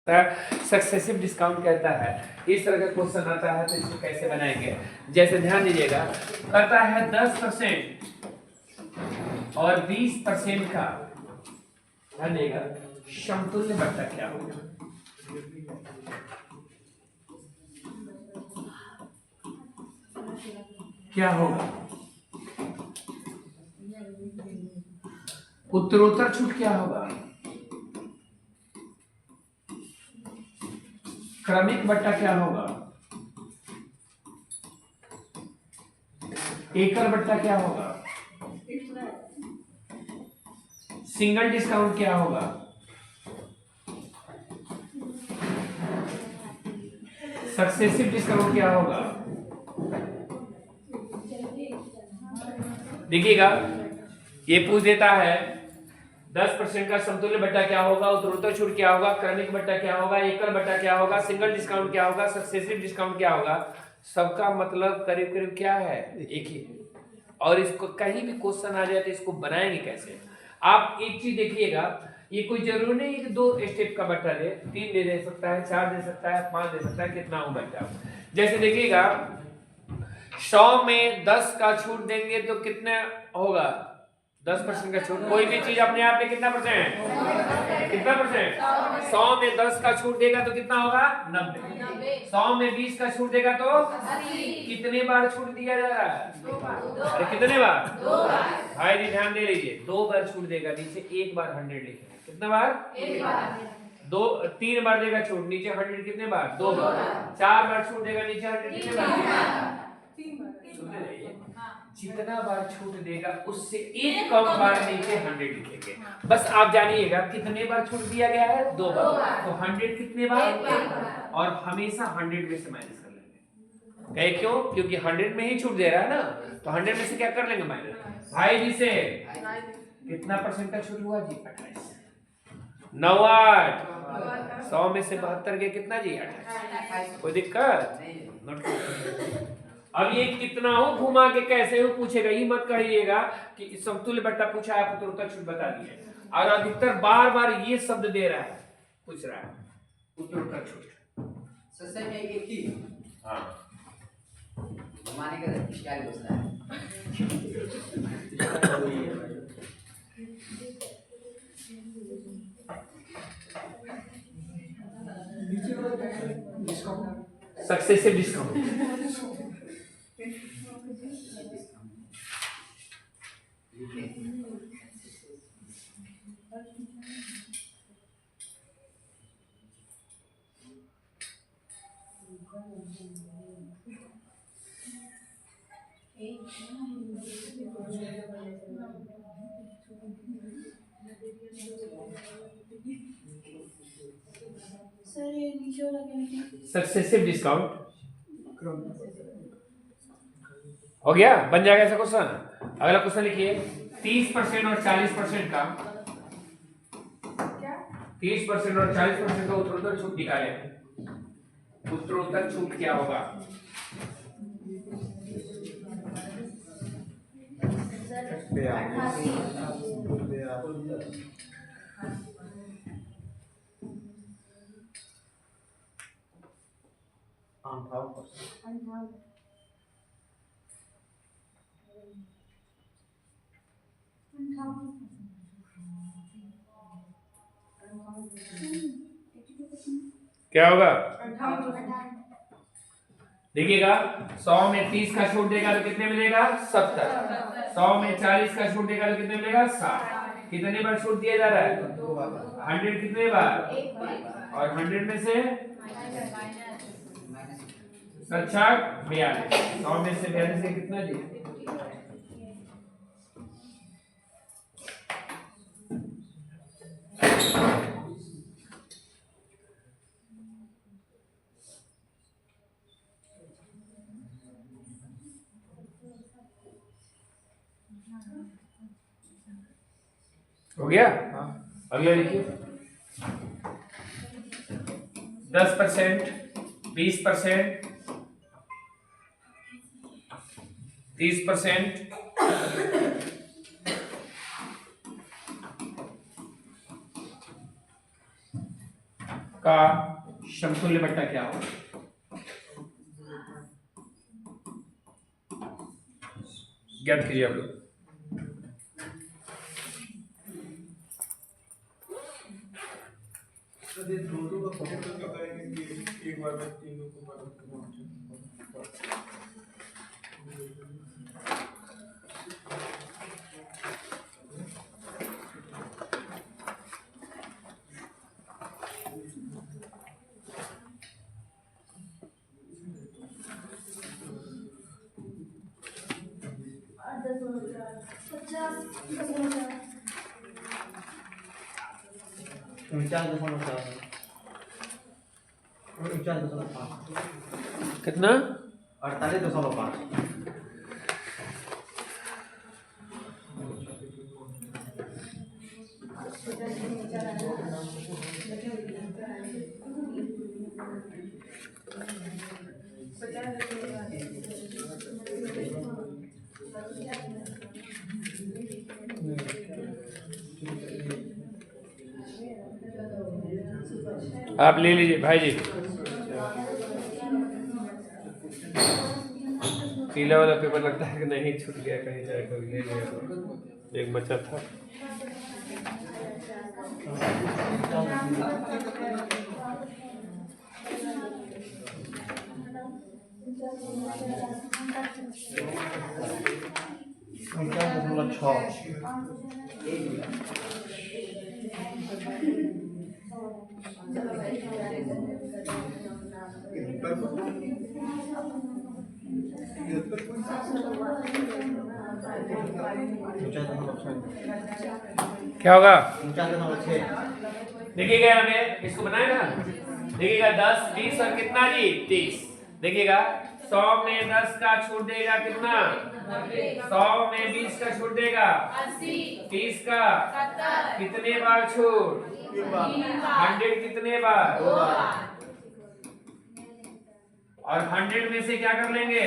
Successive discount कहता है। इस तरह का क्वेश्चन आता है तो इसको कैसे बनाएंगे, जैसे ध्यान दीजिएगा, करता है 10% और 20% का, ध्यान दीजिएगा, समतुल्य बट्टा क्या होगा। क्या होगा? उत्तरोत्तर छूट क्या होगा? क्रमिक बट्टा क्या होगा? एकल बट्टा क्या होगा? सिंगल डिस्काउंट क्या होगा? सक्सेसिव डिस्काउंट क्या होगा? देखिएगा, ये पूछ देता है 10% का समतुल्य बट्टा क्या होगा, उत्तरोत्तर छूट क्या होगा, क्रमिक बट्टा क्या होगा, एकल बट्टा क्या होगा, सिंगल डिस्काउंट क्या होगा, सक्सेसिव डिस्काउंट क्या होगा। सबका मतलब करीब करीब क्या है, एक ही है। और इसको कहीं भी क्वेश्चन आ जाए तो इसको बनाएंगे कैसे। आप एक चीज देखिएगा, ये कोई जरूरी नहीं कि 2 स्टेप का बट्टा दे, 3 दे सकता है, 4 दे सकता है, 5 दे सकता है, कितना हो बट्टा। जैसे देखिएगा, 100 में 10 का छूट देंगे तो कितना होगा? 10% का छूट। कोई भी चीज अपने आप में कितना परसेंट, कितना परसेंट? 100 में 10 का छूट देगा तो कितना होगा? 90। 100 में 20 का छूट देगा तो 80। कितने बार छूट दिया जा रहा है? 2 बार। अरे कितने बार? 2 बार। भाई जी ध्यान दे लीजिए, 2 बार छूट देगा, नीचे 1 बार 100 लिखेंगे। कितना बार? 1 बार। 3 बार देगा छूट, नीचे 100 कितने बार? 2 बार। 4 बार छूट देगा, नीचे 100 कितने बार? 3 बार। जितना बार छूट देगा उससे एक कम बार नीचे 100 लिखेंगे। बस आप जानिएगा कितने बार छूट दिया गया है? 2 बार। तो 100 कितने बार? और हमेशा 100 में से माइनस कर लेंगे। कहे क्यों? क्योंकि 100 में ही छूट दे रहा है ना, तो 100 में से क्या कर लेंगे? माइनस। भाई जी से कितना परसेंट का छूट हुआ जी? 28। 9 8 100 में से 72 के कितना जी? 28। कोई दिक्कत नहीं। अब ये कितना हो घुमा के कैसे हो पूछेगा, ये मत कहिएगा कि समतुल्य बट्टा पूछा है उत्तरोत्तर छूट बता दिए। और अधिकतर बार बार ये शब्द दे रहा है, पूछ रहा है उत्तरोत्तर छूट। सस्ते में एक ही। हाँ, घुमाने का क्या होता है? Successive discount. सक्सेसिव डिस्काउंट हो गया, बन जाएगा ऐसा क्वेश्चन। अगला क्वेश्चन लिखिए, 30% और 40% का, 30% और 40% का उत्तरोत्तर छूट निकाले। उत्तरोत्तर छूट क्या होगा? क्या होगा? देखिएगा, 100 में 30 का छूट देगा तो कितने मिलेगा? 70। 100 में 40 का छूट देगा तो कितने मिलेगा? 60। कितने बार छूट दिया जा रहा है? 100 कितने बार? और 100 में से 42। 100 में से 42 से कितना जी? हो गया? अगला लिखिए, 10%, 20%, 30%, 40% का समतुल्य बट्टा क्या होगा? ज्ञात कीजिए आप लोग। कितना? 48.5। आप ले लीजिए भाई जी, पीला वाला पेपर लगता है कि नहीं छूट गया कहीं जाए, कभी ले लिया तो एक बचा था। क्या होगा? देखिएगा हमें इसको बनाए ना, देखिएगा 10 20 और कितना जी 30। देखिएगा 100 में 10 का छूट देगा कितना? 100 में 20 का छूट देगा 30 का कितने बार छूट? 100 कितने बार? और 100 में से क्या कर लेंगे?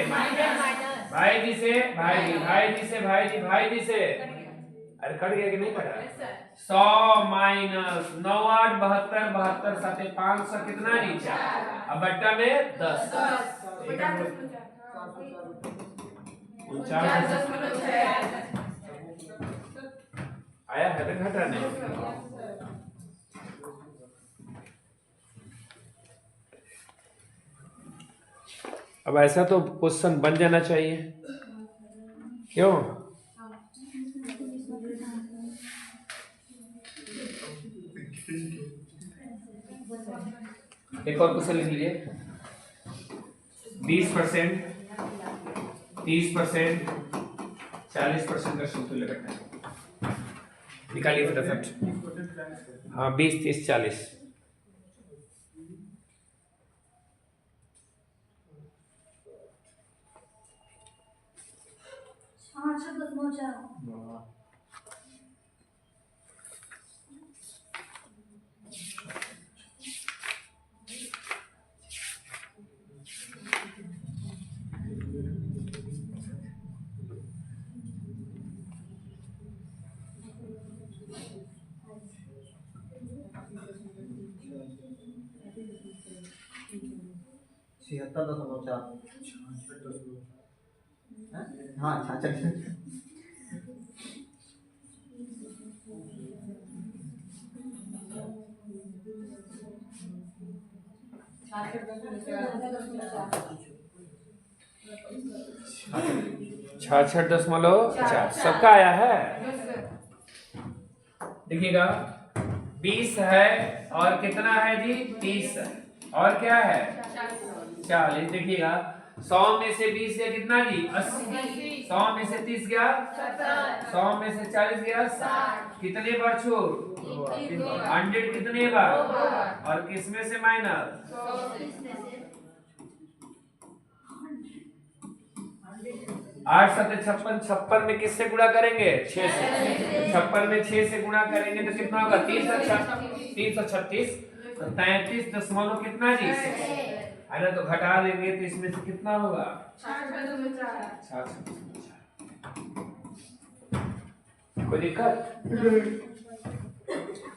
भाई जी से भाई जी, भाई जी से भाई जी, भाई जी से। अरे कट गया कि नहीं कटा? 100 माइनस 9 8 72 72 7 500 कितना जी? 4। अब बट्टा में 10 आया है तो घटा नहीं। अब ऐसा तो क्वेश्चन बन जाना चाहिए, क्यों? एक और क्वेश्चन लिख लीजिए। 20%, 30%, 40% का समतुल्य बट्टा निकालिए फटाफट। हाँ 20 30 40। हाँ 66। छाछठ दशमलव 4 सबका आया है। देखिएगा 20 है और कितना है जी 30 है और क्या है 40। देखिएगा 100 में से 20 गया कितना जी 80, 100 में से 30 गया 100 में से 40 गया 60। कितने बार छूट? 100 कितने बार? और किसमें से माइनस? 8 7 56, 56 में किससे गुणा करेंगे? 6 से। 56 में 6 से गुणा करेंगे तो कितना होगा? 336। तो 33 दशमलव कितना जी? है ना, तो घटा देंगे तो इसमें से कितना होगा? 66। कोई दिक्कत?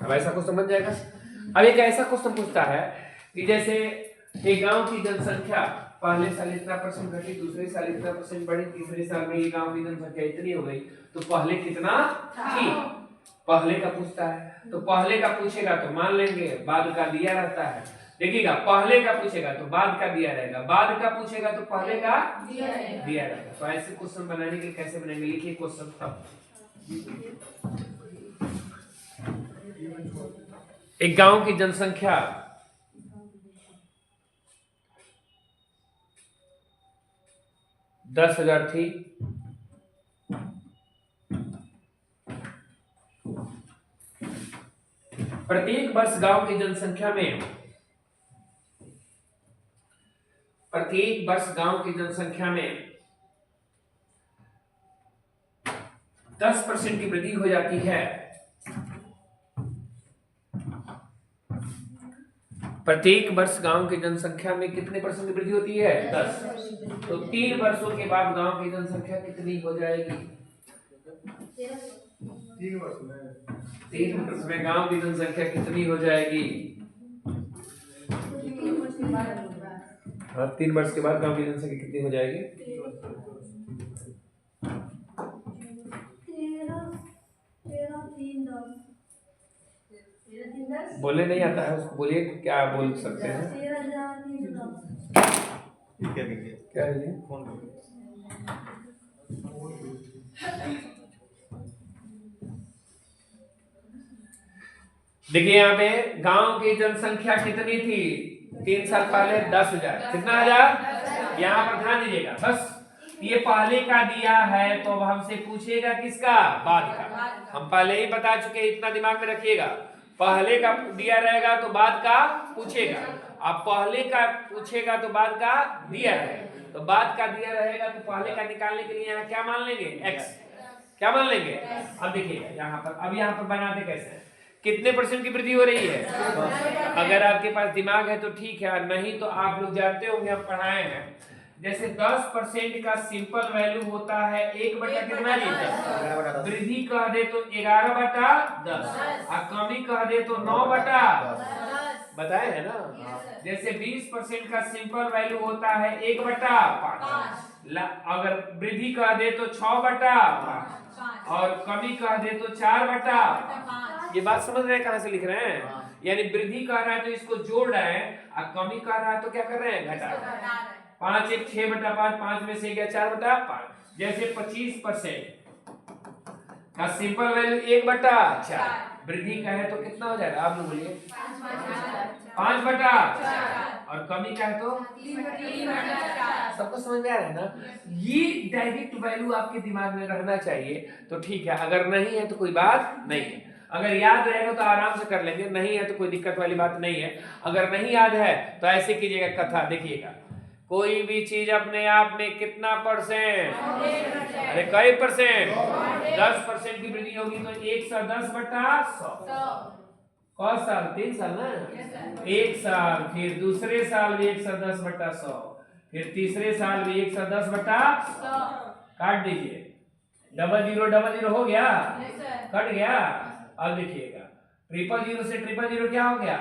अब ऐसा कुछ समझ जाएगा। अब एक ऐसा क्वेश्चन पूछता है कि जैसे एक गांव की जनसंख्या पहले साल इतना परसेंट घटी, दूसरे साल इतना परसेंट बढ़ी, तीसरे साल में ये गांव की जनसंख्या इतनी हो गई, तो पहले कितना थी, पहले का पूछता है। तो पहले का पूछेगा तो मान लेंगे, बाद का दिया रहता है। देखिएगा, पहले का पूछेगा तो बाद का दिया रहेगा, बाद का पूछेगा तो पहले का दिया रहेगा। तो ऐसे क्वेश्चन बनाने के लिए कैसे बनेंगे, लिखिए क्वेश्चन तब। एक गांव की जनसंख्या 10,000 थी, प्रत्येक वर्ष गांव की जनसंख्या में 10% की वृद्धि हो जाती है। प्रत्येक वर्ष गांव की जनसंख्या में कितने परसेंट की वृद्धि होती है? 10। तो 3 वर्षों के बाद गांव की जनसंख्या कितनी हो जाएगी? 3 वर्ष में गांव की जनसंख्या कितनी हो जाएगी? 3 वर्ष के बाद गांव की जनसंख्या कितनी हो जाएगी? बोले नहीं आता है उसको, बोलिए क्या बोल सकते हैं? क्या है ये? देखिए यहाँ पे गांव की जनसंख्या कितनी थी 3 साल पहले? 10,000। कितना हजार? यहाँ पर ध्यान दीजिएगा, बस ये पहले का दिया है तो अब हमसे पूछेगा किसका? बाद का। हम पहले ही बता चुके, इतना दिमाग में रखिएगा। पहले का दिया रहेगा तो बाद का पूछेगा, अब पहले का पूछेगा तो बाद का दिया है, तो बाद का दिया रहेगा तो पहले का निकालने के लिए यहाँ क्या मान लेंगे? x। क्या मान लेंगे? अब देखिए यहाँ पर, अब यहाँ पर बनाते कैसे, कितने परसेंट की वृद्धि हो रही है? अगर आपके पास दिमाग है तो ठीक है, नहीं तो आप लोग जानते होंगे, हम पढ़ाए हैं। जैसे 10% का सिंपल वैल्यू होता है 1 बटा कितना जी? 10। वृद्धि कह दे तो 11 बटा 10, और कमी कह दे तो 9 बटा 10। बताए है ना? जैसे 20% का सिंपल वैल्यू होता है 1 बटा 5, अगर वृद्धि कह दे तो 6 बटा 5, और कमी कह दे तो 4 बटा 5। ये बात समझ रहे हैं? कहां से लिख रहे हैं? यानी वृद्धि कर रहा है तो इसको जोड़ रहे हैं, और कमी कर रहा है तो क्या कर रहे हैं? घटा रहे हैं। 5 1 6 बटा 5, 5 में से गया 4 बटा 5। जैसे 25% का सिंपल वैल्यू 1 बटा 4, वृद्धि का है तो कितना हो जाएगा? आप लोग बोलिए। 5 बटा 4, और कमी का है तो 3 बटा 4। सबको समझ में आ रहा है ना? ये डायरेक्ट वैल्यू आपके दिमाग में रहना चाहिए तो ठीक है, अगर नहीं है तो कोई बात नहीं है। अगर याद रहेगा तो आराम से कर लेंगे, नहीं है तो कोई दिक्कत वाली बात नहीं है। अगर नहीं याद है तो ऐसे कीजिएगा, कथा देखिएगा, कोई भी चीज अपने आप में कितना परसेंट? अरे कई परसेंट? 10% की वृद्धि होगी तो 110 बटा 100। कौन साल? 3 साल ना? 1 साल, फिर दूसरे साल भी 110 बटा 100, फिर तीसरे साल भी 110 बटा 100। काट दीजिए, डबल जीरो हो गया, कट गया। अब देखिएगा, 000 से 000 क्या हो गया?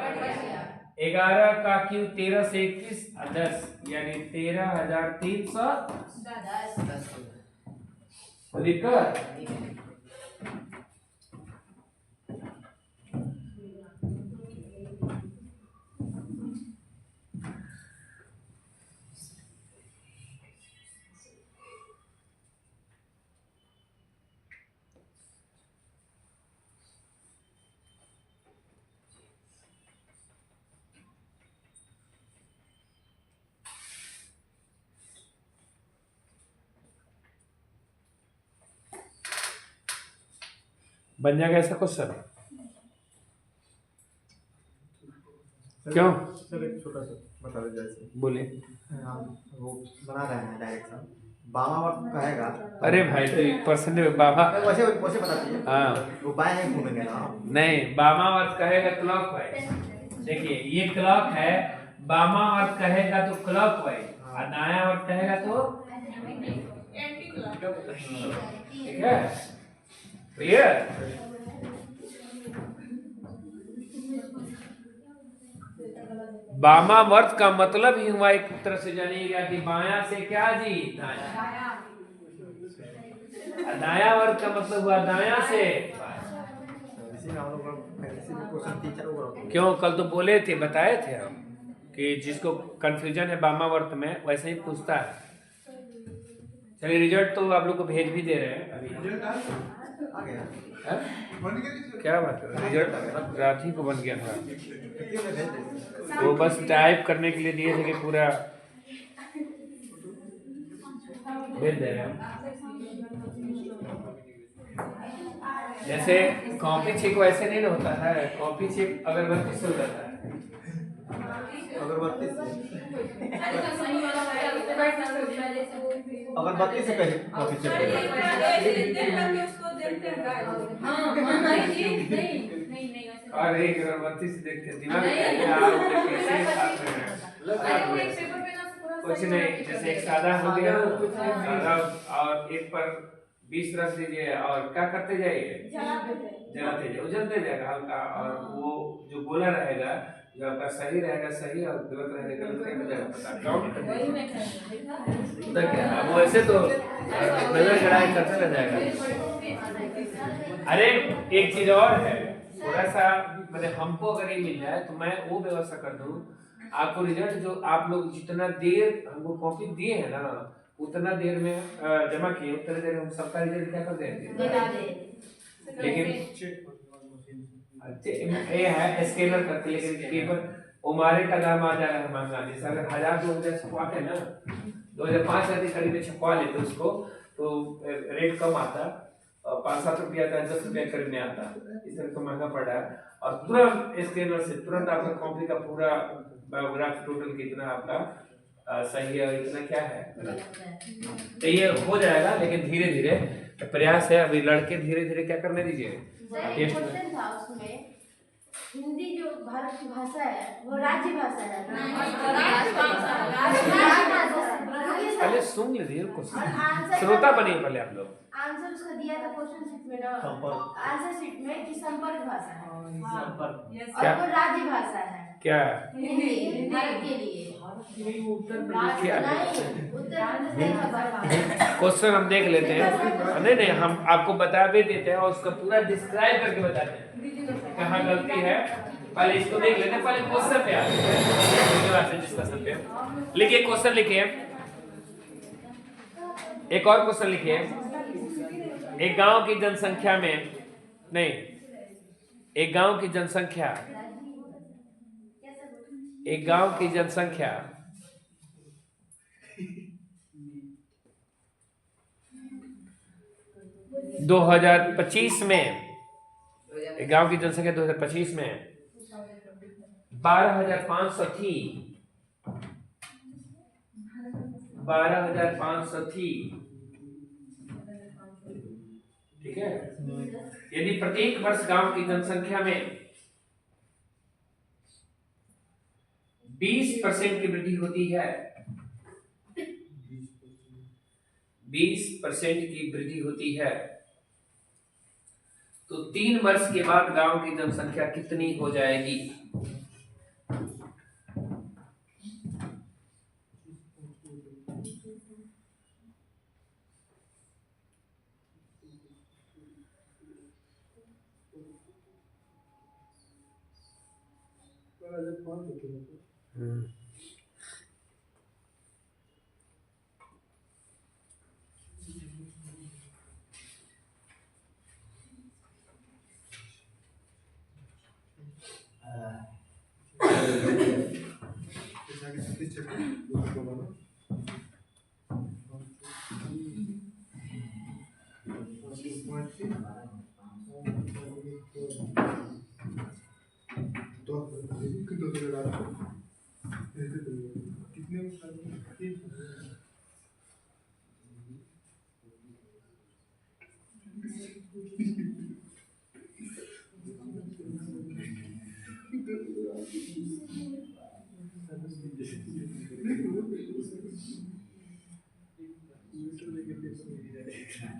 11 का क्यूब 13 से 21 10, यानी 13,310। दिक्कत? बन जाएगा ऐसा क्वेश्चन? क्यों? सर एक छोटा सा बता दीजिए जैसे। बोलिए। हाँ, वो बना रहे हैं डायरेक्शन, बामा वर्ग कहेगा। अरे भाई तो परसेंट बाबा वैसे वैसे बता दीजिए। हाँ, वो बाएं हैं घूमेंगे ना? नहीं, बामावर्त कहेगा क्लॉकवाइज। देखिए ये क्लॉक है, बामावर्त कहेगा तो क्लॉकवाइज, और दायां कहेगा तो एंटी क्लॉकवाइज। ठीक है, क्लियर? वामावर्त का मतलब ही हुआ एक तरह से जानिएगा कि बायां से क्या जी, दायां। दायां वर्त का मतलब हुआ दायां से। इसी में हम लोग इसी में क्वेश्चन टीचर ओवर होते हैं। क्यों, कल तो बोले थे, बताए थे हम कि जिसको कंफ्यूजन है वामावर्त में वैसे ही पूछता है। चलिए रिजल्ट तो आप लोग को भेज भी दे रहे हैं अभी। आ गया हैं? क्या बात है, रिजल्ट रात ही को बन गया था। कितने में भेज देंगे? वो बस टाइप करने के लिए दिए थे कि पूरा भेज दे रहे हैं हम। जैसे कॉपी चेक वैसे नहीं ना होता है, कॉपी चेक अगरबत्ती से हो जाता है। अगरबत्ती से पहले कॉपी चेक अरे अगरबत्ती से देखते दिमाग कैसे कुछ नहीं, जैसे एक सादा हो गया सादा और एक पर 20 रख दीजिए और क्या करते जाइए, जलाते जाइए, उजलते जाएगा हल्का, और वो जो गोला रहेगा जो आपका सही रहेगा सही और गलत रहेगा गलत, क्या जाएगा पता काउंट कर दीजिए। क्या अब वैसे तो नजर गड़ाई करते रह जाएगा। अरे एक चीज और है, थोड़ा सा मतलब हमको अगर ये मिल जाए तो मैं वो व्यवस्था कर दूं, आपको रिजल्ट जो आप लोग जितना देर हमको कॉपी दिए हैं ना उतना देर में जमा किए, उतना देर में हम सबका रिजल्ट क्या कर देंगे। लेकिन ये है स्कैनर करके, लेकिन पेपर उमारे का दाम आ जा रहा है महंगा। जैसे अगर 1000-2000 छपवाते ना 2005 आदि करीब में छपवा लेते उसको तो रेट कम आता, 5-7 रुपया आता, 10 रुपया करीब में आता, इस तरह तो महंगा पड़ रहा है। और तुरंत स्कैनर से तुरंत आपका कॉपी का पूरा बायोग्राफ टोटल कितना आपका सही है और इतना क्या है तो ये हो जाएगा। लेकिन धीरे धीरे प्रयास है, अभी लड़के धीरे धीरे क्या करने दीजिए टेस्ट में। था उसमें हिंदी जो भारत की भाषा है वो राज्य भाषा है पहले सुन लीजिए क्वेश्चन, श्रोता बनिए पहले आप लोग। आंसर उसका दिया था क्वेश्चन शीट में ना, आंसर शीट में कि संपर्क भाषा है और वो राज्य भाषा है क्या हिंदी भारत के लिए। क्वेश्चन हम देख लेते हैं, नहीं नहीं हम आपको बता भी देते हैं और उसका पूरा डिस्क्राइब करके बताते हैं कहाँ गलती है। पहले इसको देख लेते हैं, पहले क्वेश्चन पे आते हैं, डिस्कशन पे। लिखिए क्वेश्चन, लिखिए एक और क्वेश्चन लिखिए। एक गांव की जनसंख्या में नहीं, एक गांव की जनसंख्या, एक गांव की जनसंख्या 2025 में, एक गांव की जनसंख्या 2025 में 12,500 थी, 12,500 थी, ठीक है। यदि प्रत्येक वर्ष गांव की जनसंख्या में 20% की वृद्धि होती है, 20% की वृद्धि होती है, तो 3 वर्ष के बाद गांव की जनसंख्या कितनी हो जाएगी।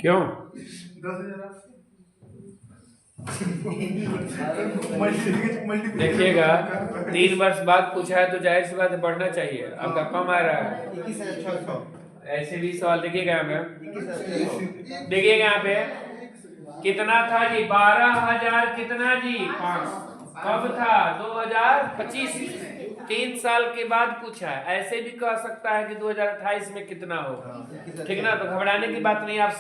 क्यों देखिएगा 3 वर्ष बाद पूछा है तो जाहिर सी बात है बढ़ना चाहिए, आपका कम आ रहा है। ऐसे भी सवाल देखिएगा यहाँ पे, देखिएगा यहाँ पे कितना था जी, 12,000 कितना जी 500, कब था 2025, 3 साल के बाद पूछा है। ऐसे भी कह सकता है कि 2028 में कितना होगा, ठीक ना। तो घबराने की बात नहीं, आप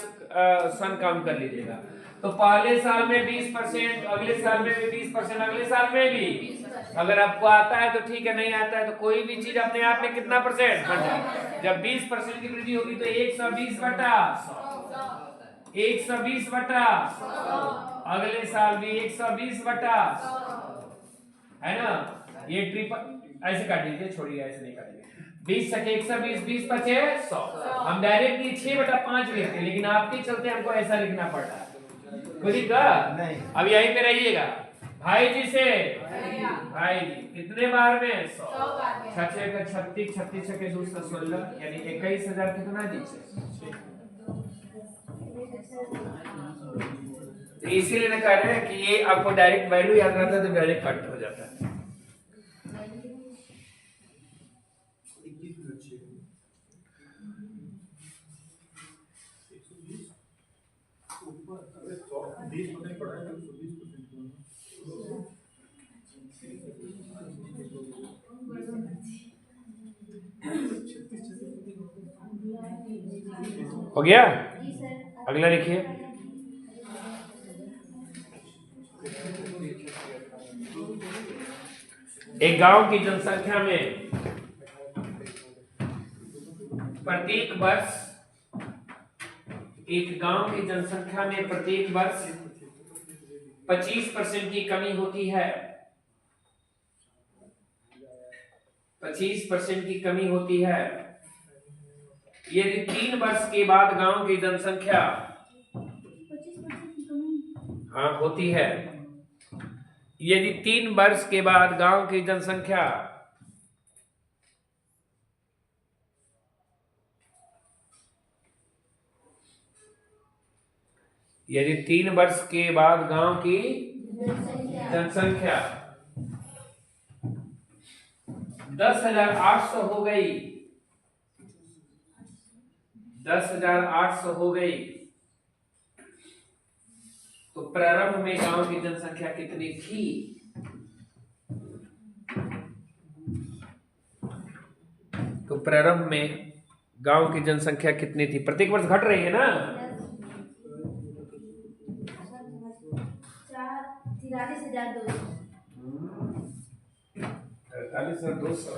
सन काउंट कर लीजिएगा। तो पहले साल में 20%, अगले साल में भी 20%, अगले साल में भी। अगर आपको आता है तो ठीक है, नहीं आता है तो कोई भी चीज अपने आप में कितना परसेंट, 100। जब 20% की वृद्धि होगी तो 120 बटा 120 बटा, अगले साल भी 120 बटा, है ना। ये ट्रिपल ऐसे काट दीजिए, छोड़िए ऐसे नहीं काटिए। 20 सके 120, 20 पचे 100। हम डायरेक्टली 6/5 लिखते हैं, लेकिन आपके चलते हमको ऐसा लिखना पड़ रहा है। कोई दिक्कत नहीं। अब यहीं पे रहिएगा। भाई जी से भाई जी कितने बार में 100, 6 का 36, 36 के 2 से 16, यानी 21,000 कितना जी। इसीलिए ना कह रहे हैं कि ये आपको डायरेक्ट वैल्यू याद रहता है तो डायरेक्ट कट हो जाता है। हो गया, अगला लिखिए। एक गांव की जनसंख्या में प्रत्येक वर्ष, एक गांव की जनसंख्या में प्रत्येक वर्ष 25% की कमी होती है। 25% की कमी होती है। यदि 3 वर्ष के बाद गांव की जनसंख्या होती है, यदि 3 वर्ष के बाद गांव की जनसंख्या यदि 3 वर्ष के बाद गांव की जनसंख्या 10,800 हो गई, 10,800 हो गई, तो प्रारंभ में गांव की जनसंख्या कितनी थी? तो प्रारंभ में गांव की जनसंख्या कितनी थी? प्रत्येक वर्ष घट रही है ना। 43,200।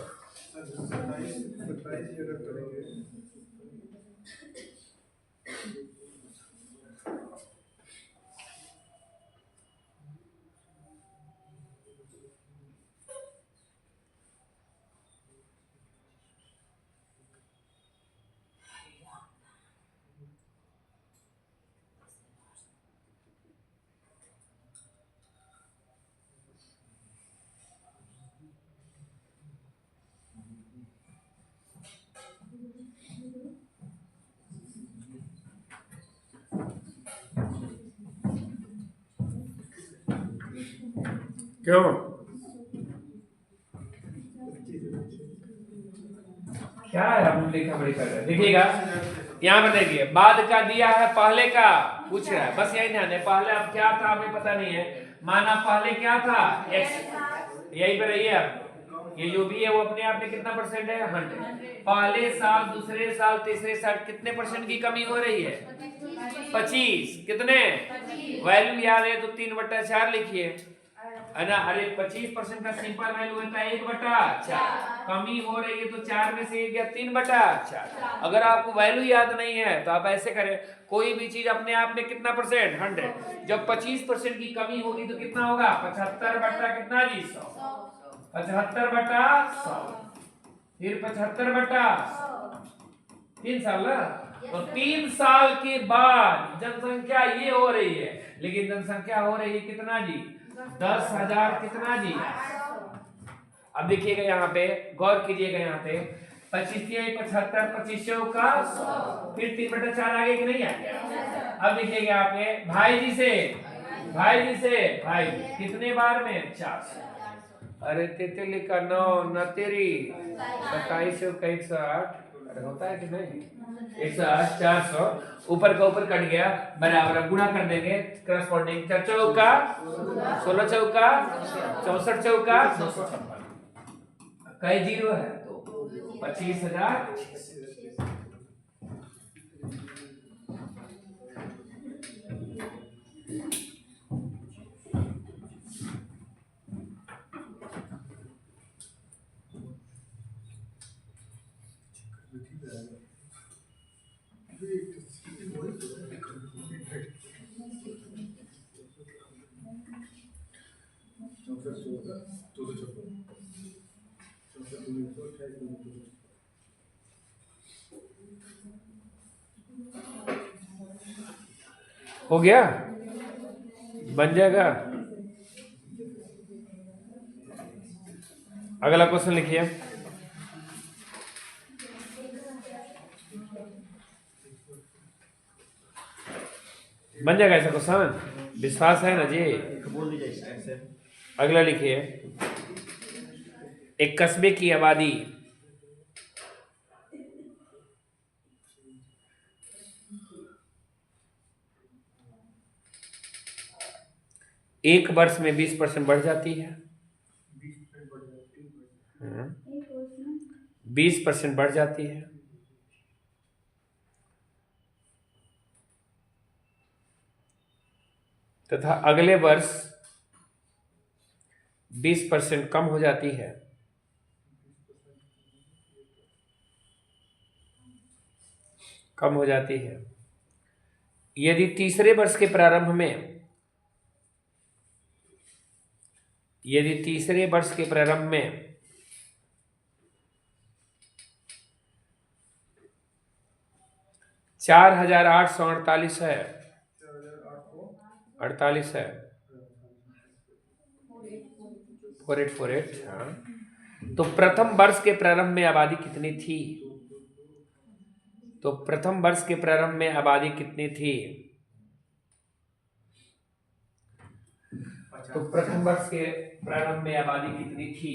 क्यों? क्या है हम लिखा बड़ी कर रहे हैं, देखिएगा यहाँ पर देखिए, बाद का दिया है, पहले का पूछ रहा है, बस यही ध्यान है। पहले अब क्या था हमें पता नहीं है, माना पहले क्या था x, यही पे रहिए आप। ये जो भी है वो अपने आप में कितना परसेंट है 100। पहले साल, दूसरे साल, तीसरे साल कितने परसेंट की कमी हो रही है 25। कितने वैल्यू याद है तो 3/4 लिखिए, है ना। अरे 25% का सिंपल वैल्यू होता है 1/4। कमी हो रही है तो 4 में से 1 या 3/4। अगर आपको वैल्यू याद नहीं है तो आप ऐसे करें, कोई भी चीज अपने आप में कितना परसेंट 100। जब 25% की कमी होगी तो कितना होगा 75 बटा कितना जी 100, 75 बटा 100, फिर 75 बटा 3 साल ना। तो 3 साल के बाद जनसंख्या ये हो रही है, लेकिन जनसंख्या हो रही है कितना जी 10,000 कितना जी। अब देखिएगा यहाँ पे, गौर कीजिएगा यहाँ पे 25 75, 25 का 100, फिर 3/4 आगे कि नहीं आ गया। अब देखिएगा यहाँ पे भाई जी से भाई जी से भाई कितने बार में 400। अरे तितली का 9 न तेरी 27 का 108। अरे होता है कि नहीं 108 400 ऊपर का ऊपर कट गया बराबर। अब गुणा कर देंगे करस्पॉन्डिंग 4 चौका 16 चौका 64 चौका 256 कई जीरो है तो 25,000। हो गया बन जाएगा। अगला क्वेश्चन लिखिए। बन जाएगा ऐसा क्वेश्चन, विश्वास है ना जी? बोल दीजिए ऐसे। अगला लिखिए। एक कस्बे की आबादी एक वर्ष में 20% बढ़ जाती है। 20% बढ़ जाती है तथा अगले वर्ष 20% कम हो जाती है। कम हो जाती है यदि तीसरे वर्ष के प्रारंभ में यदि तीसरे वर्ष के प्रारंभ में 4,848 है 48 है 4848 हाँ, तो प्रथम वर्ष के प्रारंभ में आबादी कितनी थी? तो प्रथम वर्ष के प्रारंभ में आबादी कितनी थी? तो प्रथम वर्ष के प्रारंभ में आबादी कितनी थी?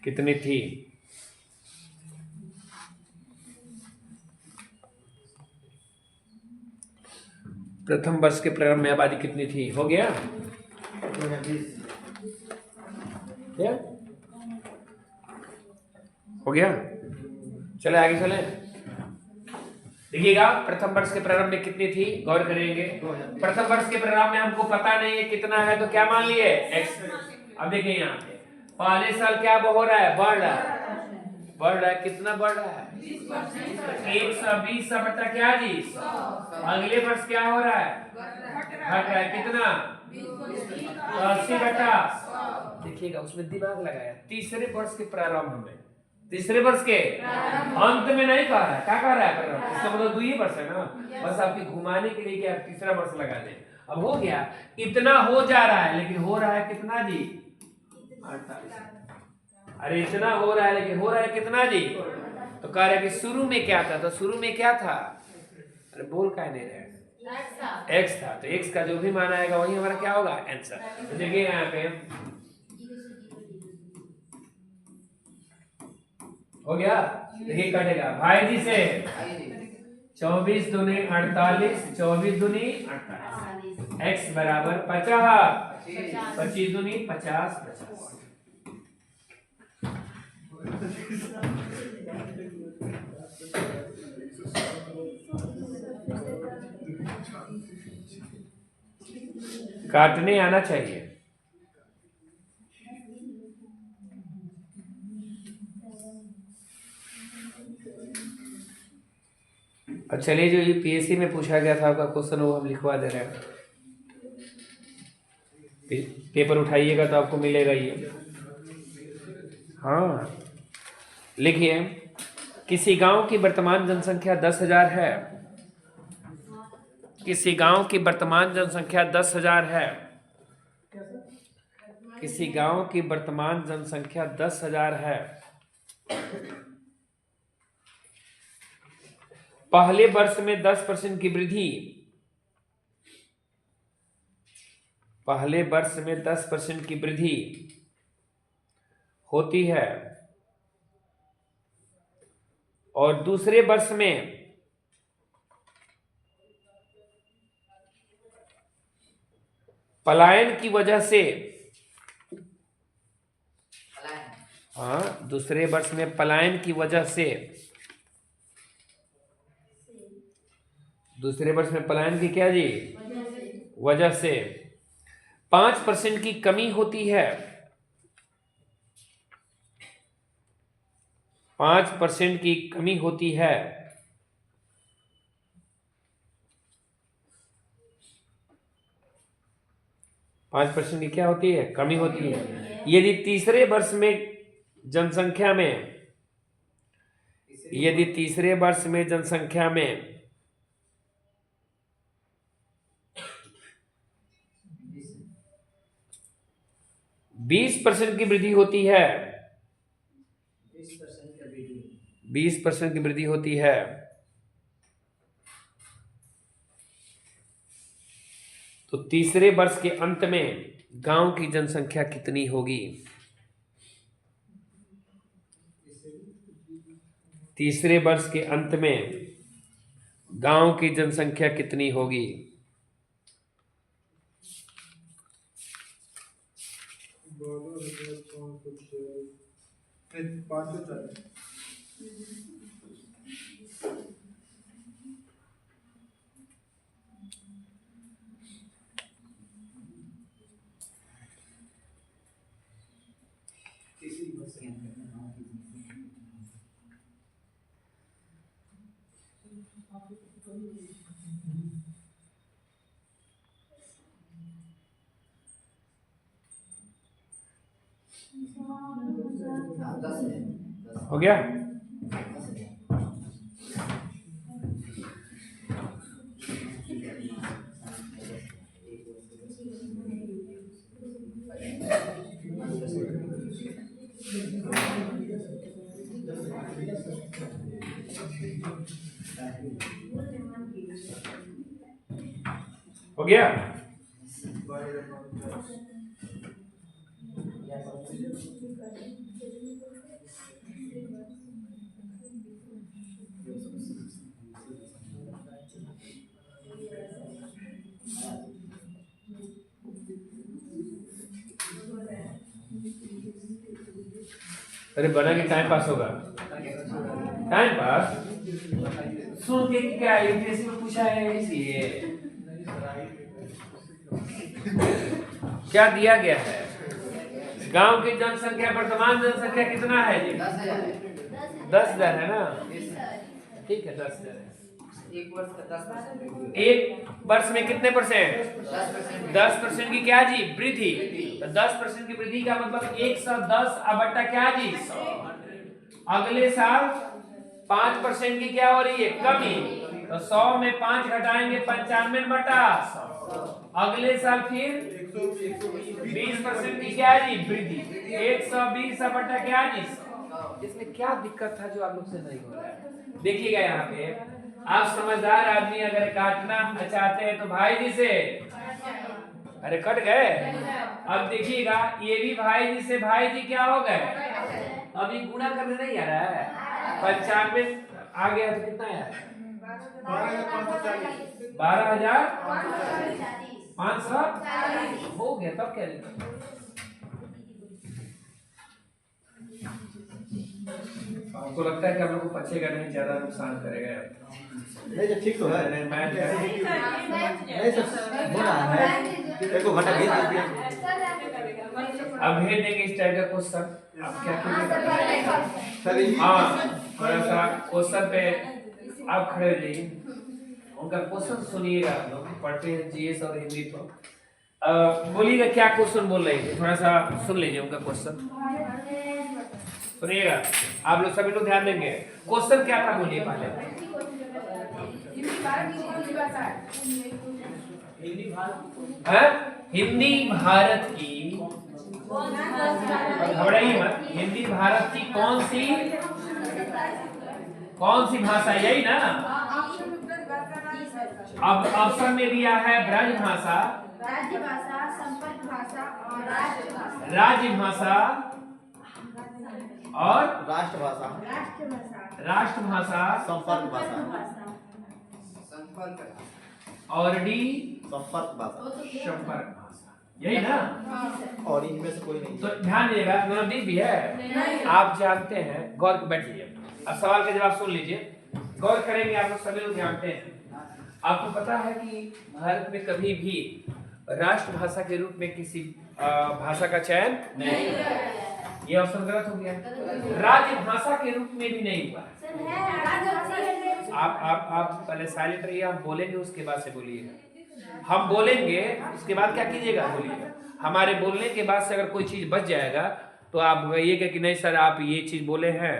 कितनी थी? प्रथम वर्ष के प्रारंभ में आबादी कितनी थी? हो गया क्या? हो गया। चले आगे चले। देखिएगा प्रथम वर्ष के प्रारंभ में कितनी थी, गौर करेंगे। प्रथम वर्ष के प्रारंभ में हमको पता नहीं है कितना है, तो क्या मान लिए x। अब देखिए यहाँ पे पहले साल क्या हो रहा है, बढ़ रहा है। बढ़ रहा है, कितना बढ़ रहा है? 120 बटा क्या जी 100। अगले वर्ष क्या हो रहा है, घट रहा है, कितना 80 बटा। देखिएगा उसमें दिमाग लगाया। तीसरे वर्ष के प्रारंभ में, तीसरे वर्ष के अंत में नहीं कह रहा है, क्या कह रहा है प्रारंभ? इसका मतलब 2 वर्ष है ना, बस आपकी घुमाने के लिए कि आप तीसरा वर्ष लगा दें। अब हो गया, इतना हो जा रहा है लेकिन हो रहा है कितना जी 48। अरे इतना हो रहा है लेकिन हो रहा है कितना जी? तो कह रहे कि शुरू में क्या था, तो शुरू में क्या था? अरे बोल क्या नहीं रहे, x था। तो x का जो भी मान आएगा वही हमारा क्या होगा, आंसर। तो देखिए यहाँ पे हो गया। देखिए कटेगा भाई जी से 24 दूनी 48 24 दूनी 48 x बराबर 50 25 दूनी 50 50। काटने आना चाहिए। चलिए जो ये पीएससी में पूछा गया था आपका क्वेश्चन वो हम लिखवा दे रहे हैं। पेपर उठाइएगा तो आपको मिलेगा ये। हाँ लिखिए, किसी गांव की वर्तमान जनसंख्या 10,000 है। किसी गांव की वर्तमान जनसंख्या 10,000 है। किसी गांव की वर्तमान जनसंख्या 10,000 है। पहले वर्ष में 10% की वृद्धि, पहले वर्ष में 10% की वृद्धि होती है और दूसरे वर्ष में पलायन की वजह से, हाँ, दूसरे वर्ष में पलायन की वजह से, दूसरे वर्ष में पलायन की क्या जी वजह से 5% की कमी होती है। 5% की कमी होती है। पांच परसेंट की क्या होती है? कमी होती है। यदि तीसरे वर्ष में जनसंख्या में, यदि तीसरे वर्ष में जनसंख्या में 20% की वृद्धि होती है, 20% की वृद्धि होती है, तो तीसरे वर्ष के अंत में गांव की जनसंख्या कितनी होगी? तीसरे वर्ष के अंत में गांव की जनसंख्या कितनी होगी? हो गया? हो गया? अरे बना के टाइम पास होगा। टाइम पास सुन के क्या यूपीएससी में पूछा है, इसलिए क्या दिया गया है? गांव की जनसंख्या, वर्तमान जनसंख्या कितना है जी? 10,000 है ना? ठीक है, 10,000 है। एक वर्ष का 10%। एक वर्ष में कितने परसेंट? 10% की क्या जी वृद्धि। तो 10% की वृद्धि का मतलब 110 बट्टा क्या जी 100। अगले साल 5% की क्या हो रही है? कमी। तो 100 में 5 घटाएंगे 95 बटा 100। अगले साल फिर 20% की क्या जी वृद्धि, 120 बटा क्या जी 100। इसमें क्या दिक्कत था जो आप लोग से नहीं हो रहा है? देखिएगा यहाँ पे, आप समझदार आदमी अगर काटना चाहते हैं तो भाई जी से, अरे कट गए। अब देखिएगा ये भी भाई जी से, भाई जी क्या हो गए? अभी गुणा करने नहीं आ रहा है। 95 आ गया तो कितना है? 12,540 हो गया। तब क्या दिक्कत? आपको लगता है कि आप लोग को पचेगा नहीं, ज्यादा नुकसान करेगा? नहीं तो ठीक तो है, नहीं नहीं तो हो रहा है। देखो घंटा भेज दीजिए। अब भेज देंगे इस टाइप का क्वेश्चन। आप क्या कीजिएगा? सर हाँ, थोड़ा सा क्वेश्चन पे आप खड़े रहिए, उनका क्वेश्चन सुनिएगा। आप लोग पढ़ते हैं जीएस और हिंदी तो बोलिएगा क्या क्वेश्चन बोल रहे हैं, थोड़ा सा सुन लीजिए उनका क्वेश्चन। सुनिएगा, आप लोग सभी लोग ध्यान देंगे। क्वेश्चन क्या था बोलिए पहले। हिंदी भारत की घबराइए मत। हिंदी भारत की कौन सी भाषा, यही ना। अब ऑप्शन में दिया है ब्रज भाषा, राज्य भाषा, संपर्क भाषा और राष्ट्रभाषा। राज्य भाषा और राष्ट्रभाषा, राष्ट्रभाषा, संपर्क भाषा, संपर्क और डी संपर्क भाषा, संपर्क भाषा, यही ना। और इनमें से कोई नहीं। तो ध्यान दीजिएगा, नवदीप भी है, आप जानते हैं। गौर के बैठ लीजिए, अब सवाल का जवाब सुन लीजिए, गौर करेंगे। आप लोग सभी लोग जानते हैं, आपको पता है कि भारत में कभी भी राष्ट्रभाषा के रूप में किसी भाषा का चयन नहीं, ये ऑप्शन गलत हो गया। राज्य भाषा के रूप में भी नहीं हुआ। आप पहले साइलेंट रहिए, हम बोलेंगे उसके बाद से बोलिएगा। हम बोलेंगे उसके बाद क्या कीजिएगा, बोलिएगा। हमारे बोलने के बाद से अगर कोई चीज बच जाएगा तो आप कहिएगा कि नहीं सर आप ये चीज बोले हैं।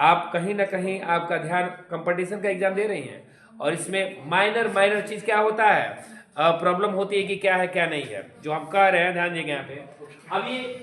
आप कहीं ना कहीं आपका ध्यान कंपटीशन का एग्जाम दे रही हैं और इसमें माइनर चीज क्या होता है, प्रॉब्लम होती है कि क्या है क्या नहीं है, जो हम कह रहे हैं ध्यान देंगे यहाँ पे। अब ये